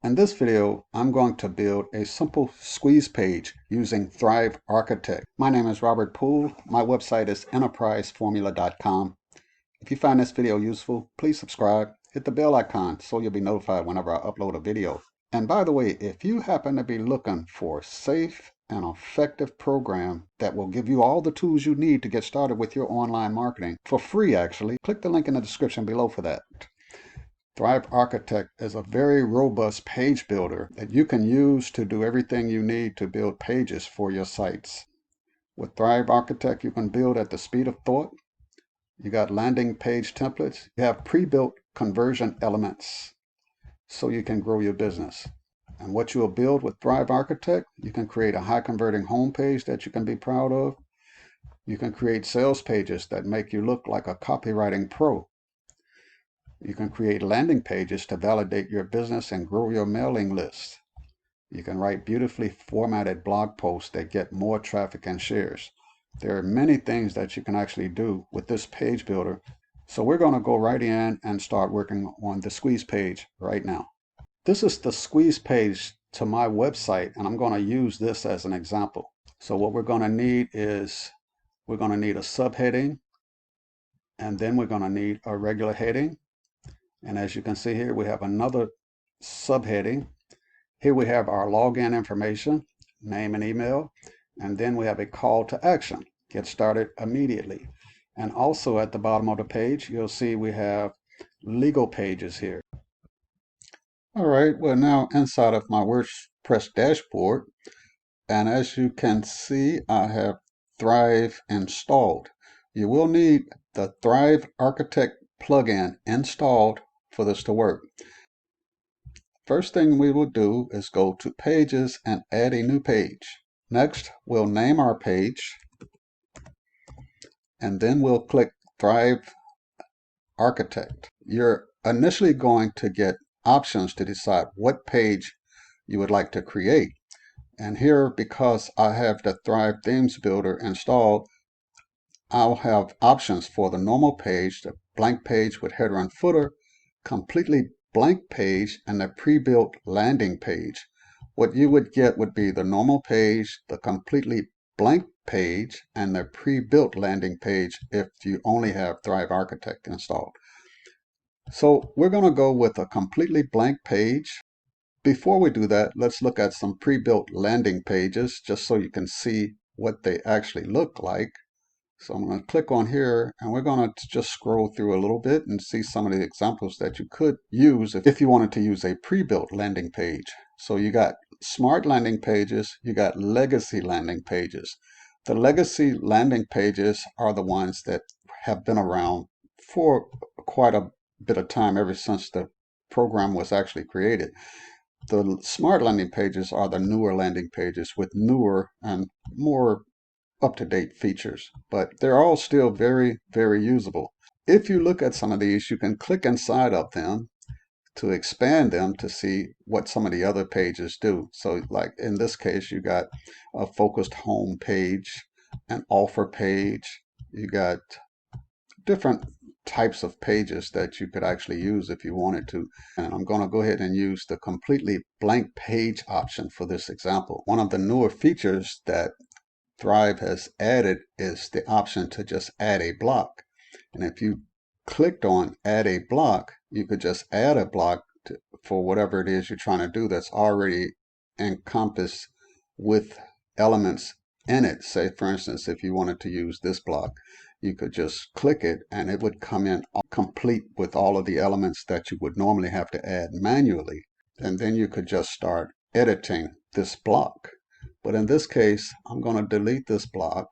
In this video, I'm going to build a simple squeeze page using Thrive Architect. My name is Robert Poole. My website is enterpriseformula.com. If you find this video useful, please subscribe, hit the bell icon so you'll be notified whenever I upload a video. And by the way, if you happen to be looking for a safe and effective program that will give you all the tools you need to get started with your online marketing, for free actually, click the link in the description below for that. Thrive Architect is a very robust page builder that you can use to do everything you need to build pages for your sites. With Thrive Architect, you can build at the speed of thought. You got landing page templates. You have pre-built conversion elements so you can grow your business. And what you will build with Thrive Architect, you can create a high converting homepage that you can be proud of. You can create sales pages that make you look like a copywriting pro. You can create landing pages to validate your business and grow your mailing list. You can write beautifully formatted blog posts that get more traffic and shares. There are many things that you can actually do with this page builder. So we're going to go right in and start working on the squeeze page right now. This is the squeeze page to my website, and I'm going to use this as an example. So what we're going to need is we're going to need a subheading, and then we're going to need a regular heading. And as you can see here, we have another subheading. Here we have our login information, name and email, and then we have a call to action, get started immediately. And also at the bottom of the page, you'll see we have legal pages here. All right, we're now inside of my WordPress dashboard. And as you can see, I have Thrive installed. You will need the Thrive Architect plugin installed for this to work. First thing we will do is go to Pages and add a new page. Next, we'll name our page, and then we'll click Thrive Architect. You're initially going to get options to decide what page you would like to create. And here, because I have the Thrive Themes Builder installed, I'll have options for the normal page, the blank page with header and footer, completely blank page, and a pre-built landing page. What you would get would be the normal page, the completely blank page, and the pre-built landing page if you only have Thrive Architect installed. So we're going to go with a completely blank page. Before we do that, let's look at some pre-built landing pages just so you can see what they actually look like. So I'm going to click on here, and we're going to just scroll through a little bit and see some of the examples that you could use if you wanted to use a pre-built landing page. So you got smart landing pages, you got legacy landing pages. The legacy landing pages are the ones that have been around for quite a bit of time, ever since the program was actually created. The smart landing pages are the newer landing pages with newer and more up-to-date features, but they're all still very, very usable. If you look at some of these, you can click inside of them to expand them to see what some of the other pages do. So like in this case, you got a focused home page, an offer page, you got different types of pages that you could actually use if you wanted to. And I'm going to go ahead and use the completely blank page option for this example. One of the newer features that Thrive has added is the option to just add a block. And if you clicked on add a block, you could just add a block for whatever it is you're trying to do that's already encompassed with elements in it. Say, for instance, if you wanted to use this block, you could just click it and it would come in complete with all of the elements that you would normally have to add manually. And then you could just start editing this block. But in this case, I'm going to delete this block.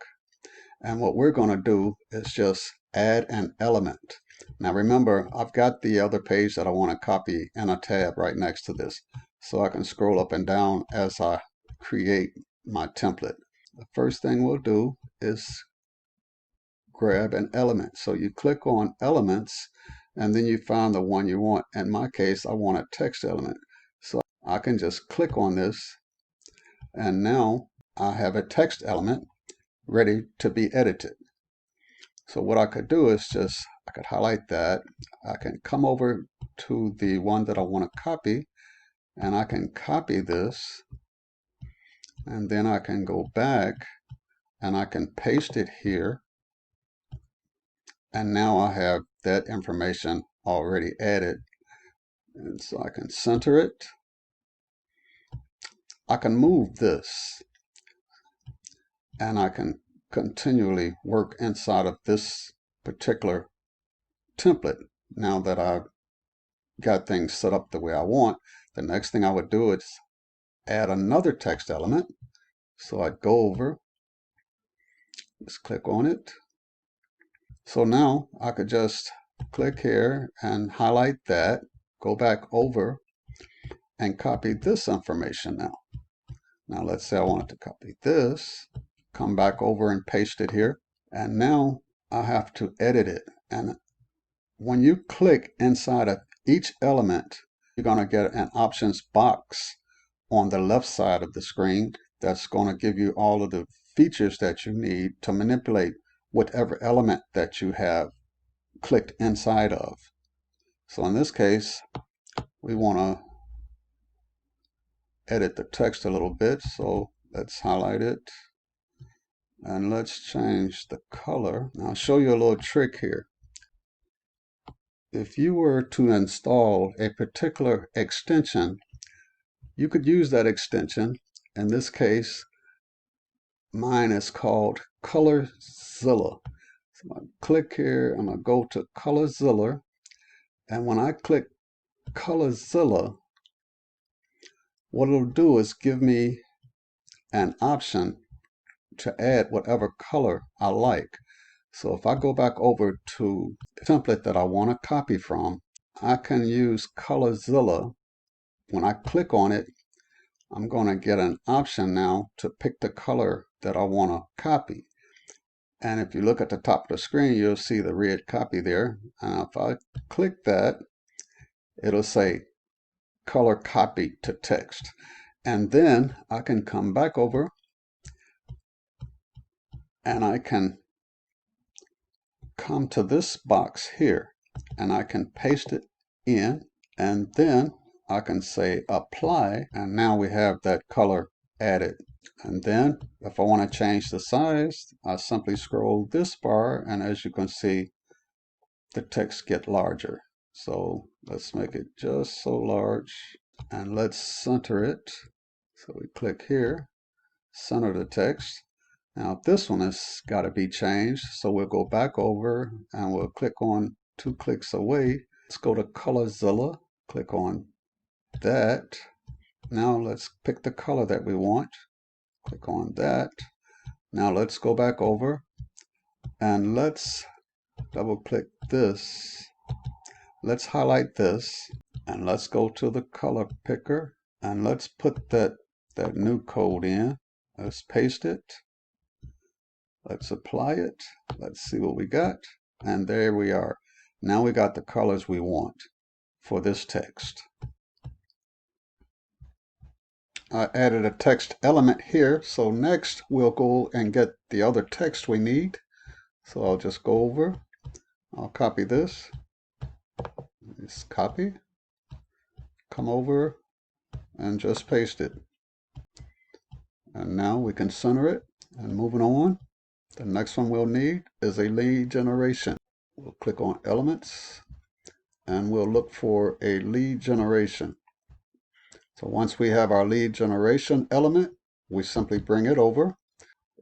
And what we're going to do is just add an element. Now remember, I've got the other page that I want to copy in a tab right next to this. So I can scroll up and down as I create my template. The first thing we'll do is grab an element. So you click on elements and then you find the one you want. In my case, I want a text element. So I can just click on this. And now I have a text element ready to be edited. So what I could do is I could highlight that. I can come over to the one that I want to copy, and I can copy this, and then I can go back and I can paste it here, and now I have that information already added. And so I can center it. I can move this, and I can continually work inside of this particular template. Now that I've got things set up the way I want, the next thing I would do is add another text element. So I'd go over, just click on it. So now I could just click here and highlight that, go back over and copy this information now. Now let's say I wanted to copy this, come back over and paste it here, and now I have to edit it. And when you click inside of each element, you're going to get an options box on the left side of the screen that's going to give you all of the features that you need to manipulate whatever element that you have clicked inside of. So in this case, we want to edit the text a little bit, so let's highlight it and let's change the color. Now I'll show you a little trick here. If you were to install a particular extension, you could use that extension. In this case, mine is called Colorzilla. So I'm going to click here, I'm going to go to Colorzilla, and when I click Colorzilla, what it'll do is give me an option to add whatever color I like. So if I go back over to the template that I want to copy from, I can use Colorzilla. When I click on it, I'm going to get an option now to pick the color that I want to copy. And if you look at the top of the screen, you'll see the red copy there. And if I click that, it'll say color copy to text. And then I can come back over and I can come to this box here and I can paste it in, and then I can say apply, and now we have that color added. And then if I want to change the size, I simply scroll this bar, and as you can see, the text get larger. So let's make it just so large, and let's center it. So we click here, center the text. Now this one has got to be changed, so we'll go back over and we'll click on 2 clicks away. Let's go to Colorzilla, click on that. Now let's pick the color that we want, click on that. Now let's go back over and let's double click this. Let's highlight this and let's go to the color picker and let's put that new code in. Let's paste it. Let's apply it. Let's see what we got. And there we are. Now we got the colors we want for this text. I added a text element here. So next we'll go and get the other text we need. So I'll just go over. I'll copy this. Just copy. Come over and just paste it. And now we can center it. And moving on. The next one we'll need is a lead generation. We'll click on elements and we'll look for a lead generation. So once we have our lead generation element, we simply bring it over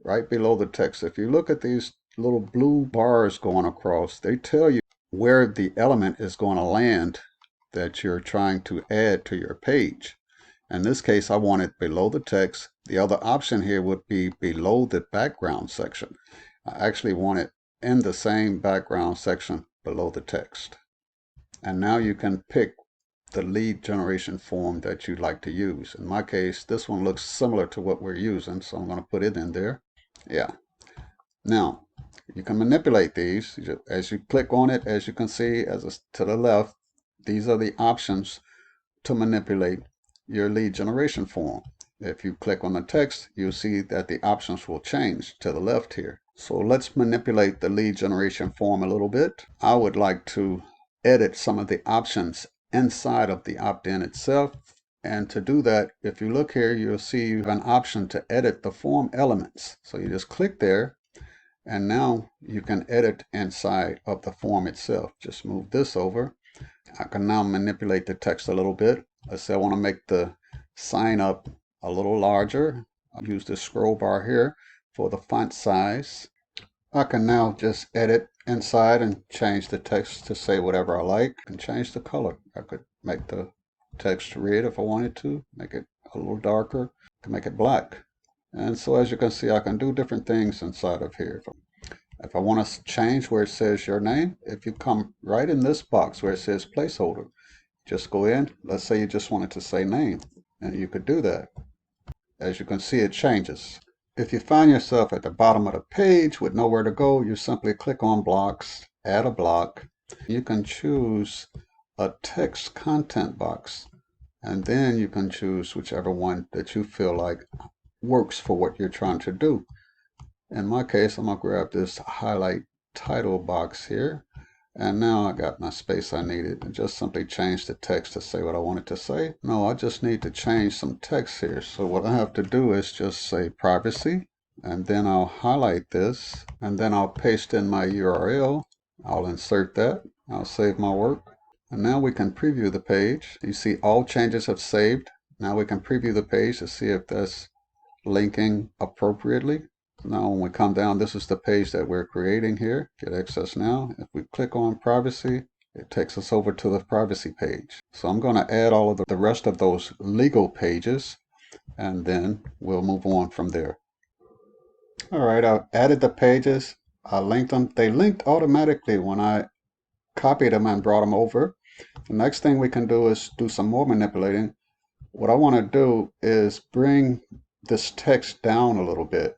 right below the text. If you look at these little blue bars going across, they tell you where the element is going to land that you're trying to add to your page. In this case, I want it below the text. The other option here would be below the background section. I actually want it in the same background section below the text. And now you can pick the lead generation form that you'd like to use. In my case, this one looks similar to what we're using, so I'm going to put it in there. Yeah. Now, you can manipulate these. As you click on it, as you can see, to the left, these are the options to manipulate your lead generation form. If you click on the text, you'll see that the options will change to the left here. So let's manipulate the lead generation form a little bit. I would like to edit some of the options inside of the opt-in itself. And to do that, if you look here, you'll see you have an option to edit the form elements. So you just click there, and now you can edit inside of the form itself. Just move this over. I can now manipulate the text a little bit. Let's say I want to make the sign up a little larger. I'll use the scroll bar here for the font size. I can now just edit inside and change the text to say whatever I like, and change the color. I could make the text red if I wanted to, make it a little darker, to make it black. And so as you can see, I can do different things inside of here. If I want to change where it says your name, if you come right in this box where it says placeholder, just go in. Let's say you just wanted to say name, and you could do that. As you can see, it changes. If you find yourself at the bottom of the page with nowhere to go, you simply click on blocks, add a block. You can choose a text content box, and then you can choose whichever one that you feel like works for what you're trying to do. In my case, I'm going to grab this highlight title box here, and now I got my space I needed, and just simply change the text to say what I wanted to say. No, I just need to change some text here. So what I have to do is just say privacy, and then I'll highlight this, and then I'll paste in my URL. I'll insert that. I'll save my work. And now we can preview the page. You see all changes have saved. Now we can preview the page to see if that's linking appropriately. Now when we come down, this is the page that we're creating here. Get access now. If we click on privacy, it takes us over to the privacy page. So I'm going to add all of the rest of those legal pages, and then we'll move on from there. All right, I've added the pages. I linked them. They linked automatically when I copied them and brought them over. The next thing we can do is do some more manipulating. What I want to do is bring this text down a little bit.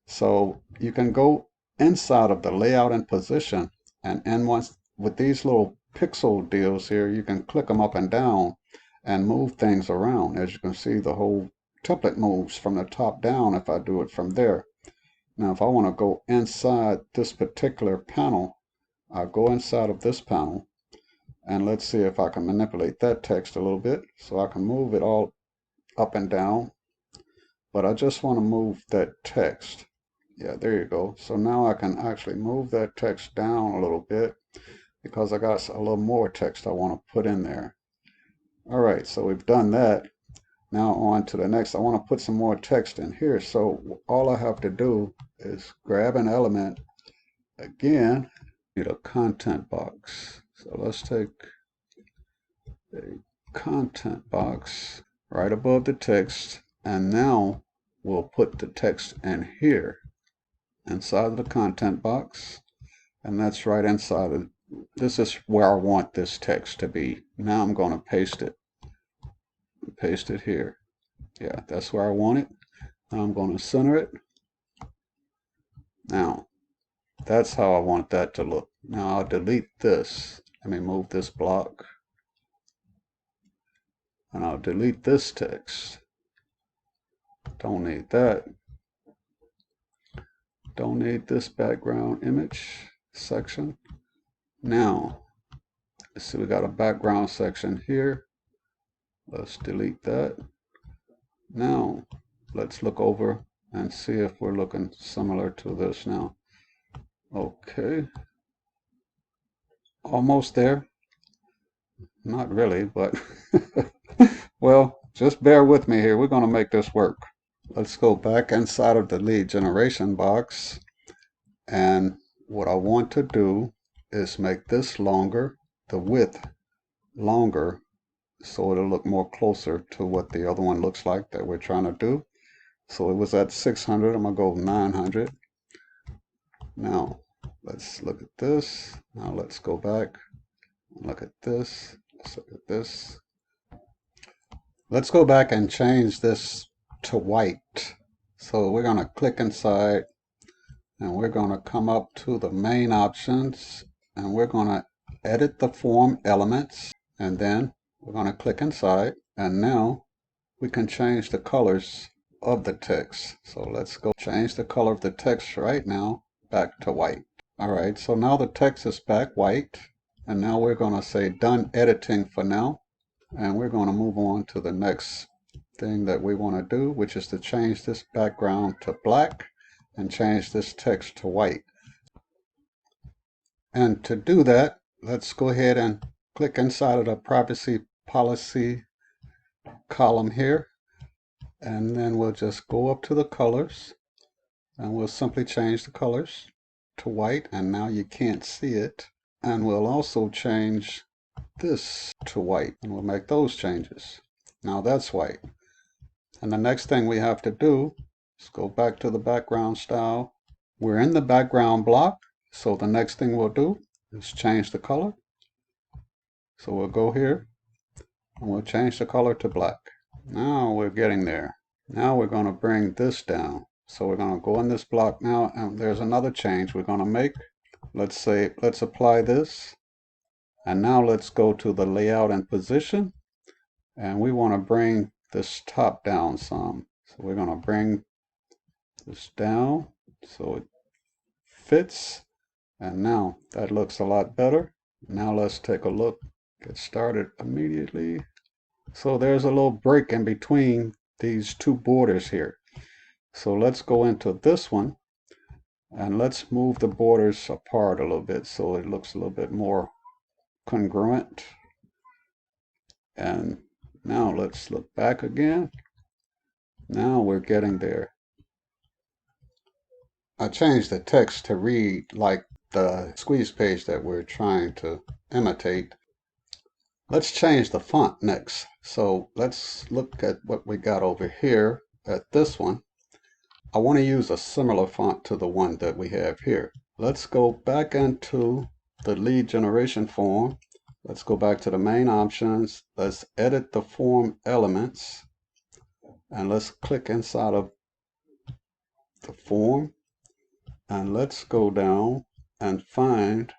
So you can go inside of the layout and position, and once with these little pixel deals here, you can click them up and down and move things around. As you can see, the whole template moves from the top down if I do it from there. Now if I want to go inside this particular panel, I'll go inside of this panel, and let's see if I can manipulate that text a little bit. So I can move it all up and down, but I just want to move that text. Yeah, there you go. So now I can actually move that text down a little bit because I got a little more text I want to put in there. All right, so we've done that. Now on to the next. I want to put some more text in here. So all I have to do is grab an element. Again, need a content box. So let's take a content box right above the text, and now we'll put the text in here, inside of the content box, and that's right inside of, this is where I want this text to be. Now I'm going to paste it. Paste it here. Yeah, that's where I want it. Now I'm going to center it. Now, that's how I want that to look. Now I'll delete this. Let me move this block. And I'll delete this text. Don't need that. Don't need this background image section. Now, let's see, we got a background section here. Let's delete that. Now, let's look over and see if we're looking similar to this now. Okay. Almost there. Not really, but well, just bear with me here. We're going to make this work. Let's go back inside of the lead generation box, and what I want to do is make this longer, the width longer, so it'll look more closer to what the other one looks like that we're trying to do. So it was at 600, I'm going to go 900. Now let's look at this. Now let's go back and look at this. Let's look at this. Let's go back and change this to white. So we're going to click inside, and we're going to come up to the main options, and we're going to edit the form elements, and then we're going to click inside, and now we can change the colors of the text. So let's go change the color of the text right now back to white. All right, so now the text is back white, and now we're going to say done editing for now. and we're going to move on to the next thing that we want to do, which is to change this background to black and change this text to white. And to do that, let's go ahead and click inside of the privacy policy column here, and then we'll just go up to the colors and we'll simply change the colors to white, and now you can't see it. And we'll also change this to white, and we'll make those changes. Now that's white. And the next thing we have to do is go back to the background style. We're in the background block, so the next thing we'll do is change the color. So we'll go here and we'll change the color to black. Now we're getting there. Now we're going to bring this down. So we're going to go in this block now, and there's another change we're going to make. Let's apply this, and now let's go to the layout and position, and we want to bring this top down some. So we're going to bring this down so it fits, and now that looks a lot better. Now let's take a look, get started immediately. So there's a little break in between these two borders here. So let's go into this one and let's move the borders apart a little bit so it looks a little bit more congruent. And now let's look back again. Now we're getting there. I changed the text to read like the squeeze page that we're trying to imitate. Let's change the font next. So let's look at what we got over here at this one. I want to use a similar font to the one that we have here. Let's go back into the lead generation form. Let's go back to the main options. Let's edit the form elements, and let's click inside of the form, and let's go down and find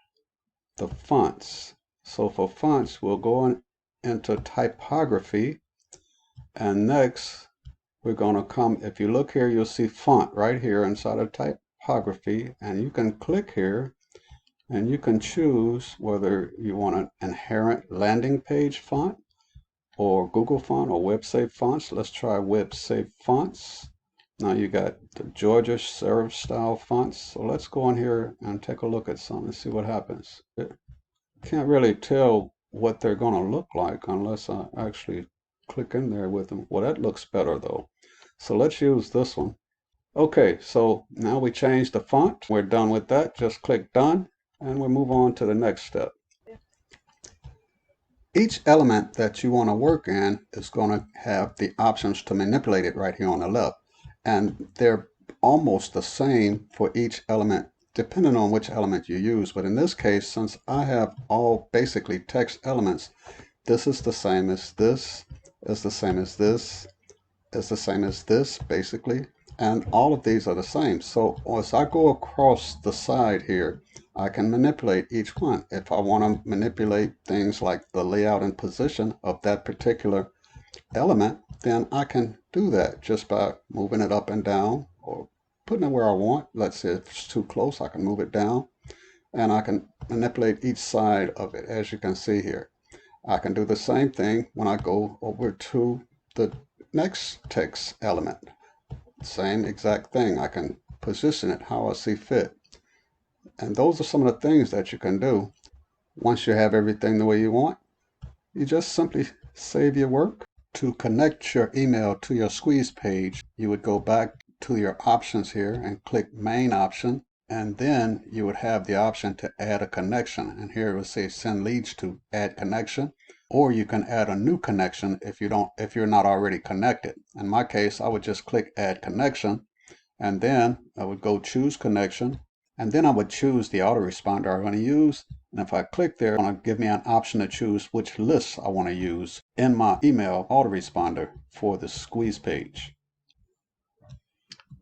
the fonts. So for fonts, we'll go into typography, and next we're going to come, if you look here, you'll see font right here inside of typography, and you can click here and you can choose whether you want an inherent landing page font or Google font or web safe fonts. Let's try web safe fonts. Now you got the Georgia serif style fonts. So let's go in here and take a look at some and see what happens. Can't really tell what they're going to look like unless I actually click in there with them. Well, that looks better though. So let's use this one. Okay, so now we changed the font. We're done with that. Just click done, and we'll move on to the next step. Each element that you want to work in is going to have the options to manipulate it right here on the left. And they're almost the same for each element, depending on which element you use. But in this case, since I have all basically text elements, this is the same as this, is the same as this, is the same as this, basically. And all of these are the same. So as I go across the side here, I can manipulate each one. If I want to manipulate things like the layout and position of that particular element, then I can do that just by moving it up and down or putting it where I want. Let's say if it's too close, I can move it down, and I can manipulate each side of it, as you can see here. I can do the same thing when I go over to the next text element. Same exact thing. I can position it how I see fit. And those are some of the things that you can do. Once you have everything the way you want, you just simply save your work. To connect your email to your squeeze page, you would go back to your options here and click main option, and then you would have the option to add a connection. And here it will say send leads to add connection, or you can add a new connection if you're not already connected. In my case, I would just click add connection, and then I would go choose connection, and then I would choose the autoresponder I want to use. And if I click there, it's going to give me an option to choose which lists I want to use in my email autoresponder for the squeeze page.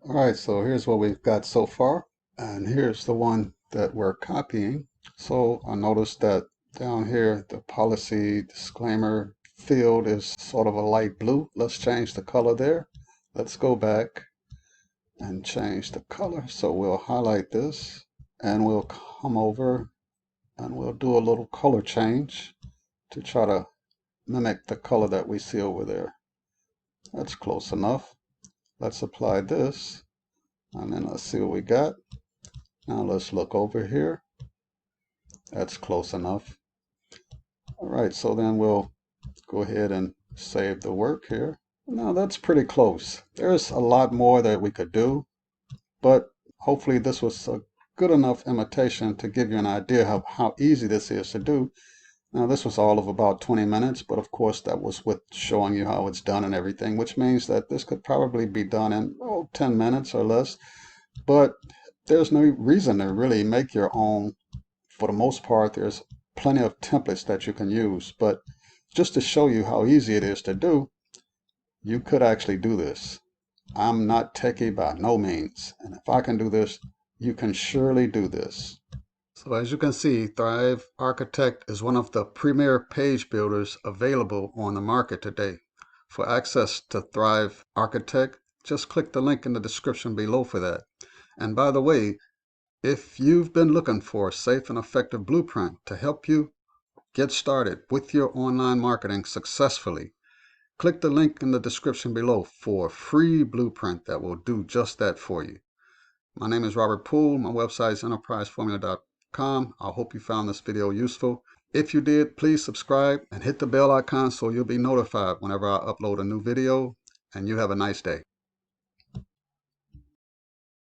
All right, so here's what we've got so far, and here's the one that we're copying. So I noticed that down here, the policy disclaimer field is sort of a light blue. Let's change the color there. Let's go back and change the color. So we'll highlight this, and we'll come over and we'll do a little color change to try to mimic the color that we see over there. That's close enough. Let's apply this, and then let's see what we got. Now let's look over here. That's close enough. All right, so then we'll go ahead and save the work here. Now that's pretty close. There's a lot more that we could do, but hopefully this was a good enough imitation to give you an idea of how easy this is to do. Now this was all of about 20 minutes, but of course that was with showing you how it's done and everything, which means that this could probably be done in 10 minutes or less. But there's no reason to really make your own. For the most part, there's plenty of templates that you can use, but just to show you how easy it is to do, you could actually do this. I'm not techie by no means, and if I can do this, you can surely do this. So as you can see, Thrive Architect is one of the premier page builders available on the market today. For access to Thrive Architect, just click the link in the description below for that. And by the way, if you've been looking for a safe and effective blueprint to help you get started with your online marketing successfully, click the link in the description below for a free blueprint that will do just that for you. My name is Robert Poole. My website is enterpriseformula.com. I hope you found this video useful. If you did, please subscribe and hit the bell icon so you'll be notified whenever I upload a new video. And you have a nice day.